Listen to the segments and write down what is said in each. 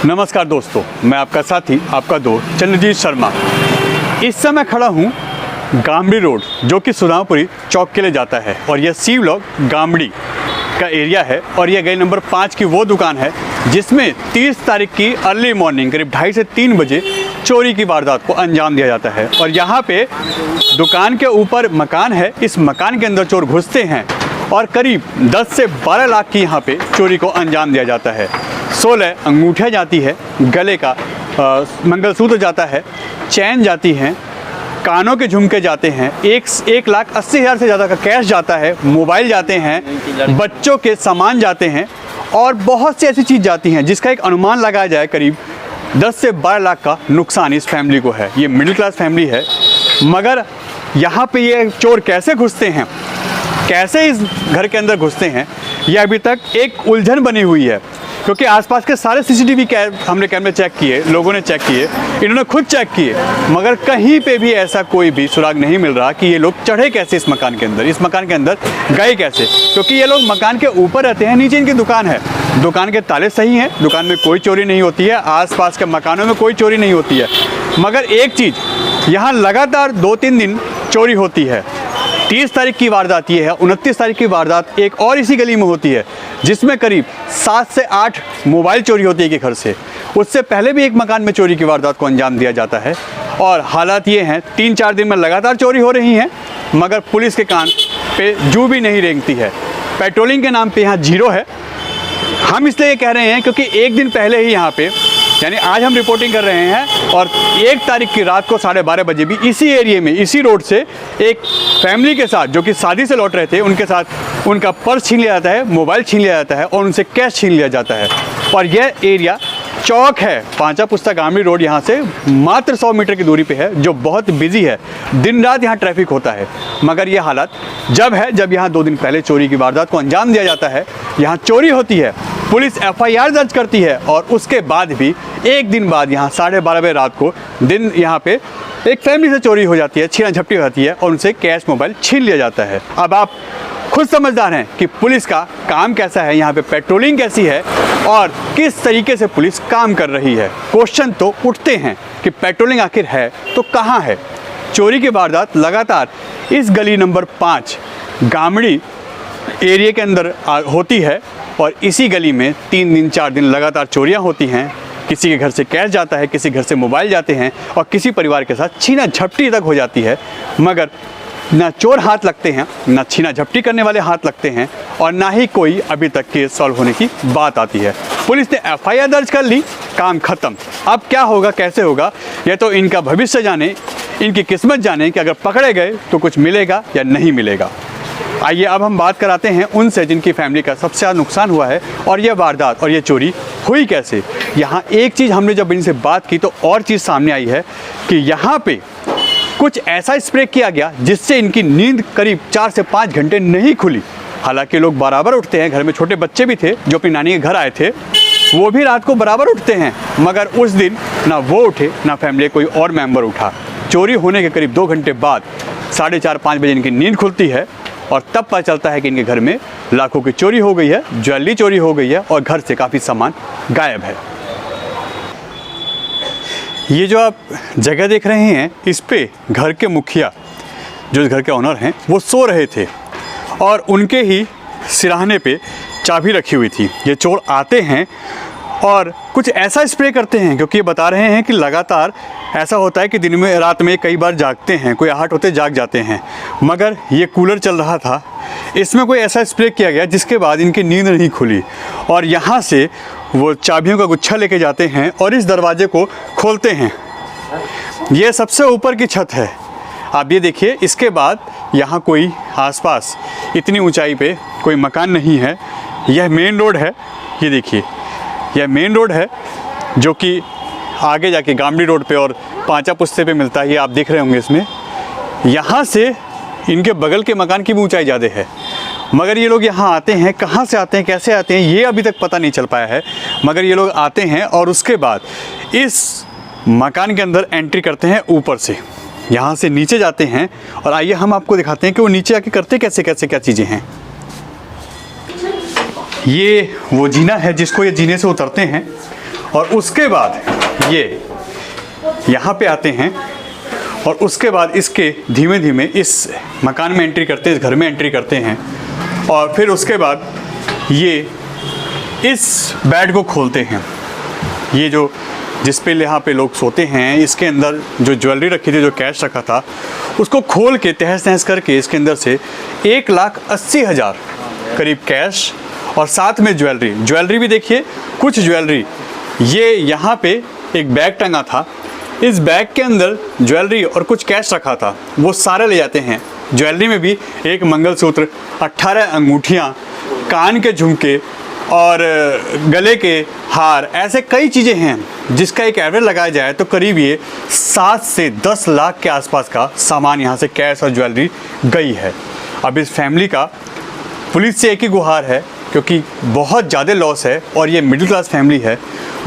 नमस्कार दोस्तों, मैं आपका साथी आपका दोस्त चंद्रजीत शर्मा। इस समय खड़ा हूँ गामड़ी रोड जो कि सुधामपुरी चौक के लिए जाता है और यह सी ब्लॉक गामड़ी का एरिया है और यह गली नंबर 5 की वो दुकान है जिसमें 30 तारीख की अर्ली मॉर्निंग करीब 2:30 से 3 बजे चोरी की वारदात को अंजाम दिया जाता है। और यहाँ पे दुकान के ऊपर मकान है, इस मकान के अंदर चोर घुसते हैं और करीब 10 से 12 लाख की यहाँ पे चोरी को अंजाम दिया जाता है। 16 अंगूठियाँ जाती है, गले का मंगलसूत्र जाता है, चैन जाती हैं, कानों के झुमके जाते हैं, 1,80,000 से ज़्यादा का कैश जाता है, मोबाइल जाते हैं, बच्चों के सामान जाते हैं और बहुत सी ऐसी चीज़ जाती हैं जिसका एक अनुमान लगाया जाए करीब 10 से 12 लाख का नुकसान इस फैमिली को है। ये मिडिल क्लास फैमिली है, मगर यहाँ पे ये चोर कैसे घुसते हैं, कैसे इस घर के अंदर घुसते हैं, ये अभी तक एक उलझन बनी हुई है। क्योंकि आसपास के सारे सीसीटीवी हमने कैमरे चेक किए, लोगों ने चेक किए, इन्होंने खुद चेक किए, मगर कहीं पे भी ऐसा कोई भी सुराग नहीं मिल रहा कि ये लोग चढ़े कैसे इस मकान के अंदर, इस मकान के अंदर गए कैसे। क्योंकि ये लोग मकान के ऊपर रहते हैं, नीचे इनकी दुकान है, दुकान के ताले सही हैं, दुकान में कोई चोरी नहीं होती है, आसपास के मकानों में कोई चोरी नहीं होती है। मगर एक चीज़, यहाँ लगातार 2-3 दिन चोरी होती है। 30 तारीख की वारदात ये है, 29 तारीख की वारदात एक और इसी गली में होती है जिसमें करीब 7 से 8 मोबाइल चोरी होती है कि घर से। उससे पहले भी एक मकान में चोरी की वारदात को अंजाम दिया जाता है। और हालात ये हैं, 3-4 दिन में लगातार चोरी हो रही हैं, मगर पुलिस के कान पे जू भी नहीं रेंगती है। पेट्रोलिंग के नाम पे यहाँ जीरो है। हम इसलिए कह रहे हैं क्योंकि एक दिन पहले ही यहाँ पे, यानी आज हम रिपोर्टिंग कर रहे हैं और 1 तारीख की रात को 12:30 बजे भी इसी एरिया में, इसी रोड से एक फैमिली के साथ जो कि शादी से लौट रहे थे, उनके साथ उनका पर्स छीन लिया जाता है, मोबाइल छीन लिया जाता है और उनसे कैश छीन लिया जाता है। और यह एरिया चौक है, पांचा पुस्ता गामड़ी रोड यहाँ से मात्र 100 मीटर की दूरी पे है, जो बहुत बिजी है, दिन रात यहाँ ट्रैफिक होता है। मगर यह हालत जब यहाँ 2 दिन पहले चोरी की वारदात को अंजाम दिया जाता है, यहाँ चोरी होती है, पुलिस FIR दर्ज करती है और उसके बाद भी एक दिन बाद यहाँ 12:30 बजे रात को यहाँ पे एक फैमिली से चोरी हो जाती है, छीना झपटी हो जाती है और उनसे कैश मोबाइल छीन लिया जाता है। अब आप खुद समझदार हैं कि पुलिस का काम कैसा है, यहाँ पे पेट्रोलिंग कैसी है और किस तरीके से पुलिस काम कर रही है। क्वेश्चन तो उठते हैं कि पेट्रोलिंग आखिर है तो कहाँ है। चोरी की वारदात लगातार इस गली नंबर 5 गामड़ी एरिया के अंदर होती है और इसी गली में 3 दिन 4 दिन लगातार चोरियां होती हैं। किसी के घर से कैश जाता है, किसी घर से मोबाइल जाते हैं और किसी परिवार के साथ छीना झपटी तक हो जाती है। मगर ना चोर हाथ लगते हैं, ना छीना झपटी करने वाले हाथ लगते हैं और ना ही कोई अभी तक केस सॉल्व होने की बात आती है। पुलिस ने FIR दर्ज कर ली, काम खत्म। अब क्या होगा, कैसे होगा, यह तो इनका भविष्य जाने, इनकी किस्मत जाने कि अगर पकड़े गए तो कुछ मिलेगा या नहीं मिलेगा। आइए अब हम बात कराते हैं उनसे जिनकी फैमिली का सबसे ज़्यादा नुकसान हुआ है और यह वारदात और यह चोरी हुई कैसे। यहाँ एक चीज़ हमने जब इनसे बात की तो और चीज़ सामने आई है कि यहाँ पे कुछ ऐसा स्प्रे किया गया जिससे इनकी नींद करीब 4 से 5 घंटे नहीं खुली। हालांकि लोग बराबर उठते हैं, घर में छोटे बच्चे भी थे जो अपनी नानी के घर आए थे, वो भी रात को बराबर उठते हैं, मगर उस दिन ना वो उठे ना फैमिली कोई और मेम्बर उठा। चोरी होने के करीब 2 घंटे बाद 4:30-5 बजे इनकी नींद खुलती है और तब पता चलता है कि इनके घर में लाखों की चोरी हो गई है, ज्वेलरी चोरी हो गई है और घर से काफ़ी सामान गायब है। ये जो आप जगह देख रहे हैं, इस पे घर के मुखिया जो इस घर के ऑनर हैं वो सो रहे थे और उनके ही सिरहाने पे चाबी रखी हुई थी। ये चोर आते हैं और कुछ ऐसा स्प्रे करते हैं, क्योंकि ये बता रहे हैं कि लगातार ऐसा होता है कि दिन में रात में कई बार जागते हैं, कोई आहट होते जाग जाते हैं, मगर ये कूलर चल रहा था, इसमें कोई ऐसा स्प्रे किया गया जिसके बाद इनकी नींद नहीं खुली और यहाँ से वो चाबियों का गुच्छा लेके जाते हैं और इस दरवाजे को खोलते हैं। ये सबसे ऊपर की छत है, आप ये देखिए। इसके बाद यहाँ कोई आसपास इतनी ऊंचाई पे कोई मकान नहीं है। यह मेन रोड है, ये देखिए, यह मेन रोड है जो कि आगे जाके गामड़ी रोड पे और पांचा पुस्ते पे मिलता है। ये आप देख रहे होंगे इसमें, यहाँ से इनके बगल के मकान की भी ऊंचाई ज़्यादा है, मगर ये लोग यहाँ आते हैं, कहाँ से आते हैं, कैसे आते हैं, ये अभी तक पता नहीं चल पाया है। मगर ये लोग आते हैं और उसके बाद इस मकान के अंदर एंट्री करते हैं ऊपर से, यहाँ से नीचे जाते हैं और आइए हम आपको दिखाते हैं कि वो नीचे आके करते कैसे कैसे क्या चीज़ें हैं। ये वो जीना है जिसको ये जीने से उतरते हैं और उसके बाद ये यहाँ पे आते हैं और उसके बाद इसके धीमे धीमे इस मकान में एंट्री करते हैं, इस घर में एंट्री करते हैं और फिर उसके बाद ये इस बेड को खोलते हैं। ये जो जिस पे यहाँ पे लोग सोते हैं, इसके अंदर जो ज्वेलरी रखी थी, जो कैश रखा था, उसको खोल के तहस नहस करके इसके अंदर से 1,80,000 करीब कैश और साथ में ज्वेलरी भी देखिए, कुछ ज्वेलरी ये यहाँ पे एक बैग टंगा था, इस बैग के अंदर ज्वेलरी और कुछ कैश रखा था, वो सारे ले जाते हैं। ज्वेलरी में भी एक मंगलसूत्र, 18 अंगूठियाँ, कान के झुमके और गले के हार, ऐसे कई चीज़ें हैं जिसका एक एवरेज लगाया जाए तो करीब ये 7 से 10 लाख के आसपास का सामान यहाँ से कैश और ज्वेलरी गई है। अब इस फैमिली का पुलिस से एक ही गुहार है, क्योंकि बहुत ज़्यादा लॉस है और ये मिडिल क्लास फैमिली है।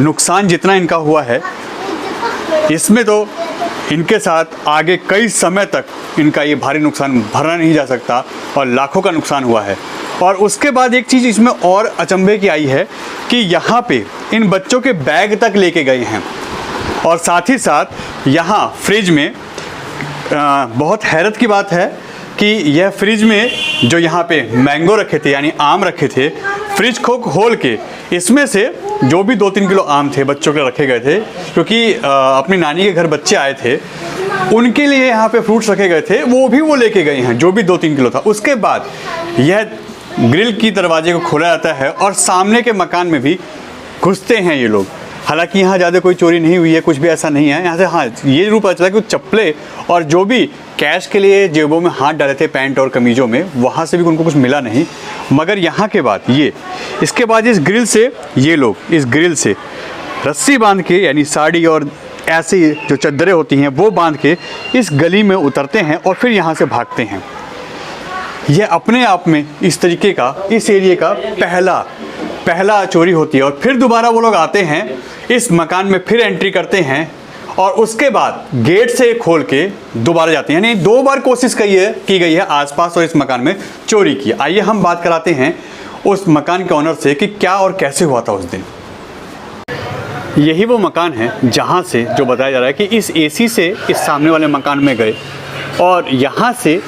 नुकसान जितना इनका हुआ है, इसमें तो इनके साथ आगे कई समय तक इनका ये भारी नुकसान भरना नहीं जा सकता और लाखों का नुकसान हुआ है। और उसके बाद एक चीज़ इसमें और अचंभे की आई है कि यहाँ पे इन बच्चों के बैग तक लेके गए हैं और साथ ही साथ यहाँ फ्रिज में बहुत हैरत की बात है कि यह फ्रिज में जो यहाँ पे मैंगो रखे थे, यानी आम रखे थे, फ्रिज को खोल के इसमें से जो भी 2-3 किलो आम थे बच्चों के लिए रखे गए थे, क्योंकि अपनी नानी के घर बच्चे आए थे, उनके लिए यहाँ पे फ्रूट्स रखे गए थे, वो लेके गए हैं जो भी 2-3 किलो था। उसके बाद यह ग्रिल की दरवाजे को खोला जाता है और सामने के मकान में भी घुसते हैं ये लोग। हालांकि यहाँ ज़्यादा कोई चोरी नहीं हुई है, कुछ भी ऐसा नहीं है यहाँ से। हाँ, ये जरूर पता चला कि चप्पलें और जो भी कैश के लिए जेबों में हाथ डाले थे पैंट और कमीज़ों में, वहाँ से भी उनको कुछ मिला नहीं। मगर यहाँ के बाद ये, इसके बाद इस ग्रिल से ये लोग इस ग्रिल से रस्सी बांध के, यानी साड़ी और ऐसी जो चद्दरें होती हैं वो बांध के इस गली में उतरते हैं और फिर यहाँ से भागते हैं। यह अपने आप में इस तरीके का, इस एरिया का पहला चोरी होती है। और फिर दोबारा वो लोग आते हैं, इस मकान में फिर एंट्री करते हैं और उसके बाद गेट से खोल के दोबारा जाते हैं। यानी 2 बार कोशिश की गई है आसपास और इस मकान में चोरी की। आइए हम बात कराते हैं उस मकान के ऑनर से कि क्या और कैसे हुआ था उस दिन। यही वो मकान है जहाँ से जो बताया जा रहा है कि इस एसी से इस सामने वाले मकान में गए और यहाँ से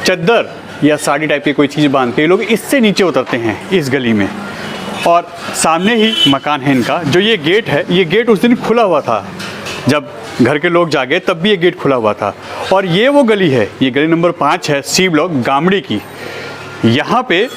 चद्दर या साड़ी टाइप की कोई चीज़ बांध के लोग इससे नीचे उतरते हैं इस गली में। और सामने ही मकान है इनका। जो ये गेट है, ये गेट उस दिन खुला हुआ था, जब घर के लोग जागे तब भी ये गेट खुला हुआ था। और ये वो गली है, ये गली नंबर 5 है सी ब्लॉक गामड़ी की। यहाँ पे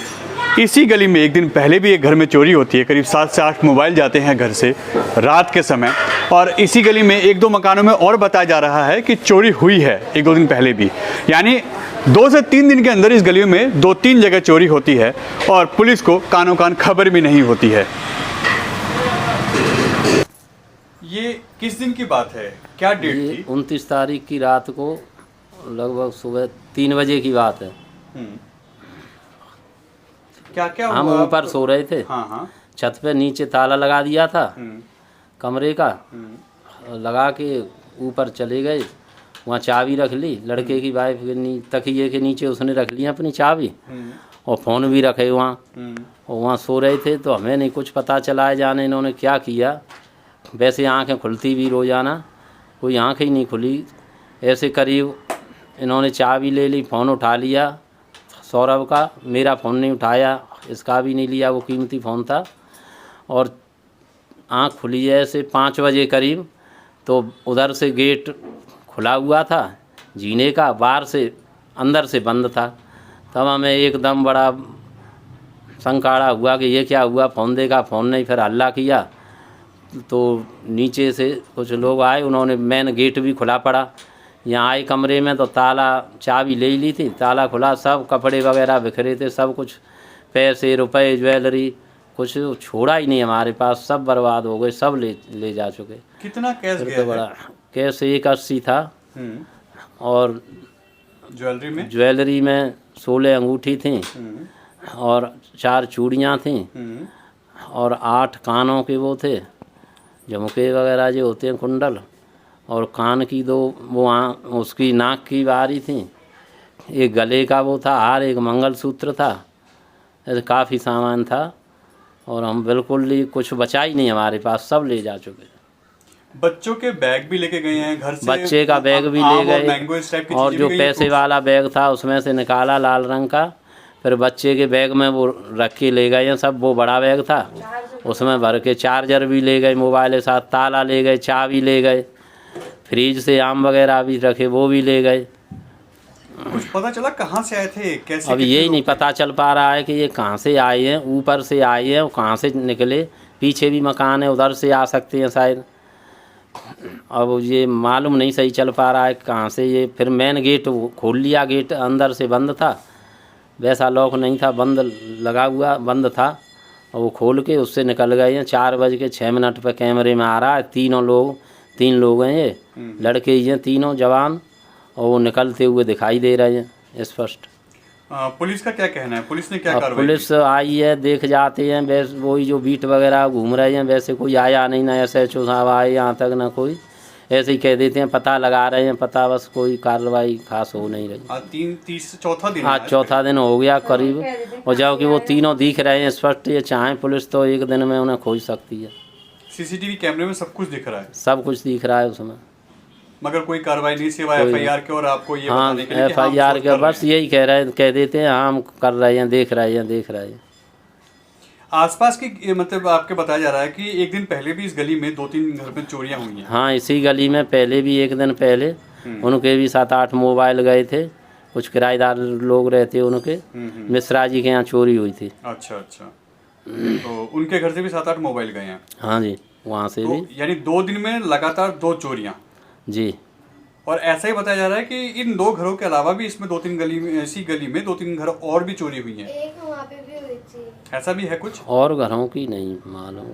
इसी गली में एक दिन पहले भी एक घर में चोरी होती है। करीब 7 से 8 मोबाइल जाते हैं घर से रात के समय। और इसी गली में 1-2 मकानों में और बताया जा रहा है कि चोरी हुई है 1-2 दिन पहले भी। यानी 2 से 3 दिन के अंदर इस गलियों में 2-3 जगह चोरी होती है और पुलिस को कानों कान खबर भी नहीं होती है। ये किस दिन की बात है, क्या डेट थी? 29 तारीख की रात को लगभग सुबह 3 बजे की बात है। क्या हम हुआ? ऊपर सो रहे थे। हाँ। छत पे नीचे ताला लगा दिया था कमरे का, लगा के ऊपर चले गए। वहाँ चाबी रख ली, लड़के की वाइफ के तकिए के नीचे उसने रख ली अपनी चाबी और फ़ोन भी रखे वहाँ। और वहाँ सो रहे थे तो हमें नहीं कुछ पता चला है जाने इन्होंने क्या किया। वैसे आँखें खुलती भी रोज़ाना, कोई आँखें ही नहीं खुली। ऐसे करीब इन्होंने चाबी ले ली, फ़ोन उठा लिया सौरभ का, मेरा फ़ोन नहीं उठाया, इसका भी नहीं लिया, वो कीमती फ़ोन था। और आँख खुली है ऐसे 5 बजे करीब, तो उधर से गेट खुला हुआ था जीने का, बाहर से अंदर से बंद था। तब हमें एकदम बड़ा संकाड़ा हुआ कि ये क्या हुआ, फ़ोन देखा, फ़ोन नहीं, फिर हल्ला किया तो नीचे से कुछ लोग आए, उन्होंने मेन गेट भी खुला पड़ा। यहाँ आए कमरे में तो ताला चाबी ले ली थी, ताला खुला, सब कपड़े वगैरह बिखरे थे, सब कुछ पैसे रुपए ज्वेलरी कुछ छोड़ा ही नहीं हमारे पास, सब बर्बाद हो गए, सब ले जा चुके। कितना कैश गया? तो बड़ा कैश 180 था और ज्वेलरी में 16 अंगूठी थी और 4 चूड़ियाँ थीं और 8 कानों के वो थे झुमके वगैरह जो होते हैं कुंडल, और कान की 2 वो उसकी नाक की बारी थी, एक गले का वो था हार, एक मंगलसूत्र था, ऐसे काफ़ी सामान था। और हम बिल्कुल ही कुछ बचा ही नहीं हमारे पास, सब ले जा चुके। बच्चों के बैग भी लेके गए हैं घर से, बच्चे का बैग भी ले गए और जो पैसे वाला बैग था उसमें से निकाला लाल रंग का, फिर बच्चे के बैग में वो रख के ले गए हैं सब। वो बड़ा बैग था उसमें भर के चार्जर भी ले गए, मोबाइल के साथ ताला ले गए, चाबी ले गए, फ्रिज से आम वगैरह भी रखे वो भी ले गए। कुछ पता चला कहाँ से आए थे, कैसे? अब यही नहीं पता चल पा रहा है कि ये कहाँ से आए हैं, ऊपर से आए हैं और कहाँ से निकले। पीछे भी मकान है, उधर से आ सकते हैं शायद। अब ये मालूम नहीं सही चल पा रहा है कहाँ से ये। फिर मेन गेट खोल लिया, गेट अंदर से बंद था, वैसा लॉक नहीं था, बंद लगा हुआ बंद था, और वो खोल के उससे निकल गए हैं। 4:06 पर कैमरे में आ रहा है। तीन लोग हैं ये, लड़के ही हैं तीनों जवान, और वो निकलते हुए दिखाई दे रहे हैं स्पष्ट। पुलिस का क्या कहना है, पुलिस ने क्या कार्रवाई की? पुलिस आई है, देख जाते हैं, वैसे वही जो बीट वगैरह घूम रहे हैं, वैसे कोई आया नहीं, ना SHO साहब आए यहाँ तक, ना कोई। ऐसे ही कह देते हैं पता लगा रहे हैं, पता बस कोई कार्रवाई खास हो नहीं रही। चौथा दिन, आज चौथा दिन हो गया करीब, और जबकि वो तीनों दिख रहे हैं स्पष्ट। ये चाहें पुलिस तो एक दिन में उन्हें खोज सकती है। CCTV कैमरे में सब कुछ दिख रहा है, सब कुछ दिख रहा है उसमें, मगर कोई कार्रवाई नहीं, सिवाय FIR के। और आपको ये हाँ बताने के लिए कि FIR के बस यही कह देते हैं, हाँ हम कर रहे हैं, देख रहे हैं। आसपास की मतलब आपके बताया जा रहा है कि एक दिन पहले भी इस गली में 2-3 घर में चोरियां हुई हैं। हाँ, इसी गली में पहले भी एक दिन पहले उनके भी 7-8 मोबाइल गए थे। कुछ किराएदार लोग रहते उनके, मिश्रा जी के यहाँ चोरी हुई थी। अच्छा। तो उनके घर से भी 7-8 मोबाइल गए हैं? हाँ जी, वहाँ से भी। यानी 2 दिन में लगातार 2 चोरियां जी। और ऐसा ही बताया जा रहा है कि इन 2 घरों के अलावा भी इसमें 2-3 गली में, ऐसी गली में 2-3 घर और भी चोरी हुई हैं। एक वहाँ पे भी हुई थी। ऐसा भी है कुछ? और घरों की नहीं मालूम।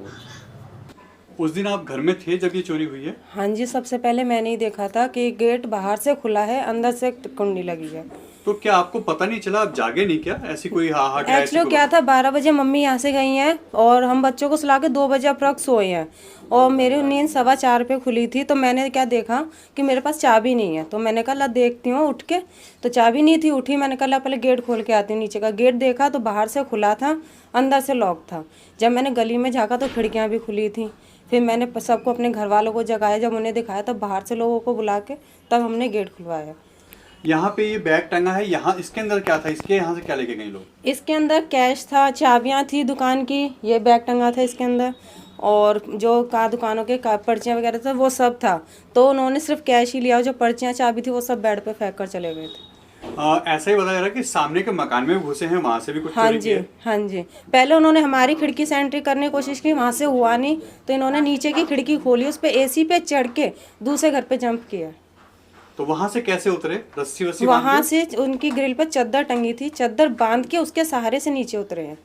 उस दिन आप घर में थे जब ये चोरी हुई है? हाँ जी, सबसे पहले मैंने ही देखा था कि गेट बाहर से खुला है, अंदर से कुंडी लगी है। तो क्या आपको पता नहीं चला, आप जागे नहीं क्या? ऐसी कोई हाहाट? एक्चुअली क्या था, 12 बजे मम्मी यहाँ से गई हैं और हम बच्चों को सुला के 2 बजे अप्रॉक्स सोए हैं, और मेरी नींद 4:15 पे खुली थी। तो मैंने क्या देखा कि मेरे पास चाबी नहीं है, तो मैंने कहा ला देखती हूँ उठ के, तो चाबी नहीं थी। उठी, मैंने कहा ला पहले गेट खोल के आती हूँ। नीचे का गेट देखा तो बाहर से खुला था, अंदर से लॉक था। जब मैंने गली में झाँका तो खिड़कियाँ भी खुली थी। फिर मैंने सबको, अपने घर वालों को जगाया, जब उन्हें दिखाया तब बाहर से लोगों को बुला के तब हमने गेट खुलवाया। यहाँ पे ये बैग टंगा है, यहाँ इसके अंदर क्या था? इसके यहाँ से क्या लेके गए लोग? इसके अंदर कैश था, चाबियाँ थी दुकान की, ये बैग टंगा था इसके अंदर, और जो दुकानों के पर्चियाँ वगैरह था वो सब था। तो उन्होंने सिर्फ कैश ही लिया, जो पर्चियाँ चाबी थी वो सब बेड पे फेंक कर चले गए थे। ऐसा ही बताया जा रहा है कि सामने के मकान में घुसे हैं, वहाँ से भी कुछ हाँ चोरी जी, किया है? हाँ जी। पहले उन्होंने हमारी खिड़की से एंट्री करने की कोशिश की, वहाँ से हुआ नहीं, तो इन्होंने नीचे की खिड़की खोली, उस पर AC पे चढ़ के दूसरे घर पे जंप किया। तो वहाँ से कैसे उतरे? रस्सी वस्सी वहाँ से उनकी ग्रिल पर चादर टंगी थी, चादर बांध के उसके सहारे से नीचे उतरे हैं,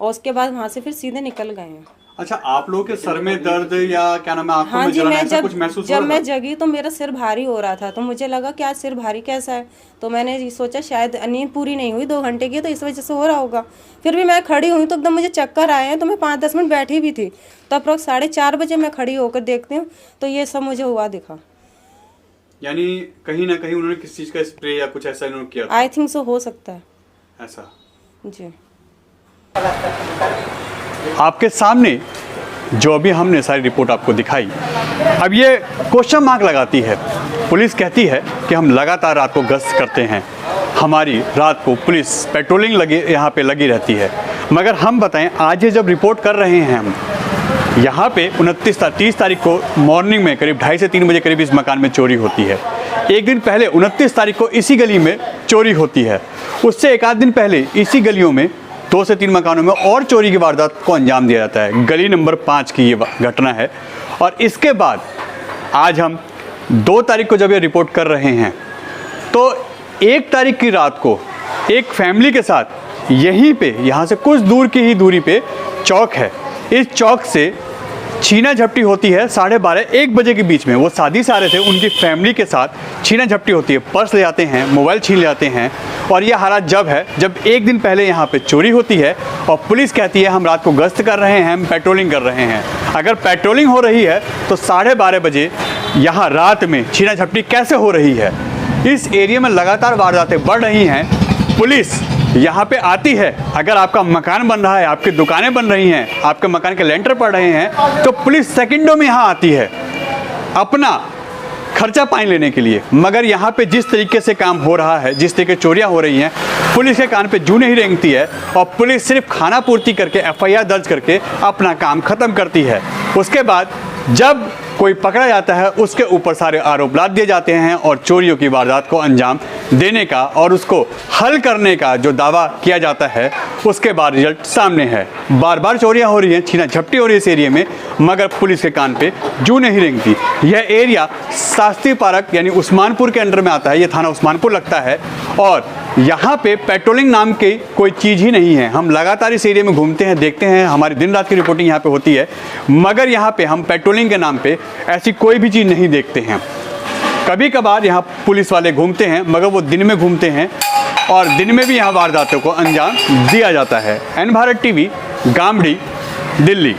और उसके बाद वहाँ से फिर सीधे निकल गए हैं। अच्छा, आप लोगों के सर में दर्द या क्या नाम है, आंखों हाँ में जी, जलन, मैं ऐसा कुछ महसूस हो जब रहा मैं था? जगी तो मेरा सिर भारी हो रहा था, तो मुझे लगा कि आज सिर भारी कैसा है, तो मैंने ये सोचा शायद नींद पूरी नहीं हुई 2 घंटे की, तो इस वजह से हो रहा होगा। फिर भी मैं खड़ी हुई तो एकदम मुझे चक्कर आए हैं, तो मैं 5-10 मिनट बैठी भी थी, तो अप्रॉक्स 4:30 बजे मैं खड़ी होकर देखती हूँ तो ये सब मुझे हुआ दिखा। यानी कहीं ना कहीं उन्होंने किसी चीज का स्प्रे या कुछ ऐसा इन्होंने किया था? आई थिंक सो, हो सकता है ऐसा जी। आपके सामने जो अभी हमने सारी रिपोर्ट आपको दिखाई, अब ये क्वेश्चन मार्क लगाती है। पुलिस कहती है कि हम लगातार रात को गश्त करते हैं, हमारी रात को पुलिस पेट्रोलिंग यहाँ पे लगी रहती है, मगर हम बताएं आज ये जब रिपोर्ट कर रहे हैं हम यहाँ पे 30 तारीख को मॉर्निंग में करीब 2:30 से 3 बजे करीब इस मकान में चोरी होती है। एक दिन पहले 29 तारीख को इसी गली में चोरी होती है। उससे एक आध दिन पहले इसी गलियों में 2 से 3 मकानों में और चोरी की वारदात को अंजाम दिया जाता है। गली नंबर 5 की ये घटना है। और इसके बाद आज हम 2 तारीख को जब ये रिपोर्ट कर रहे हैं तो 1 तारीख की रात को एक फैमिली के साथ यहीं पे, यहाँ से कुछ दूर की ही दूरी पे चौक है, इस चौक से छीना झपटी होती है 12:30-1 बजे के बीच में। वो शादी से आ रहे थे, उनकी फैमिली के साथ छीना झपटी होती है, पर्स ले जाते हैं, मोबाइल छीन ले जाते हैं। और ये हालात जब है जब एक दिन पहले यहाँ पे चोरी होती है और पुलिस कहती है हम रात को गश्त कर रहे हैं, हम पेट्रोलिंग कर रहे हैं। अगर पेट्रोलिंग हो रही है तो 12:30 बजे यहाँ रात में छीना झपटी कैसे हो रही है? इस एरिया में लगातार वारदातें बढ़ रही हैं। पुलिस यहाँ पे आती है। अगर आपका मकान बन रहा है, आपकी दुकानें बन रही हैं, आपके मकान के लेंटर पड़ रहे हैं, तो पुलिस सेकंडों में यहाँ आती है अपना खर्चा पानी लेने के लिए। मगर यहाँ पे जिस तरीके से काम हो रहा है, जिस तरीके चोरियाँ हो रही हैं, पुलिस के कान पे जूं नहीं रेंगती है और पुलिस सिर्फ खाना पूर्ति करके FIR दर्ज करके अपना काम ख़त्म करती है। उसके बाद जब कोई पकड़ा जाता है, उसके ऊपर सारे आरोप लाद दिए जाते हैं और चोरियों की वारदात को अंजाम देने का और उसको हल करने का जो दावा किया जाता है, उसके बाद रिजल्ट सामने है। बार बार चोरियां हो रही हैं, छीना झपटी हो रही है इस एरिया में, मगर पुलिस के कान पे जूं नहीं रेंगती। यह एरिया शास्त्री पार्क यानी उस्मानपुर के अंडर में आता है। ये थाना उस्मानपुर लगता है और यहाँ पे पेट्रोलिंग नाम की कोई चीज़ ही नहीं है। हम लगातार इस एरिया में घूमते हैं, देखते हैं, हमारी दिन रात की रिपोर्टिंग यहाँ पे होती है, मगर यहाँ पे हम पेट्रोलिंग के नाम पे ऐसी कोई भी चीज़ नहीं देखते हैं। कभी कभार यहाँ पुलिस वाले घूमते हैं, मगर वो दिन में घूमते हैं और दिन में भी यहाँ वारदातों को अंजाम दिया जाता है। N Bharat TV, Gamri, Delhi.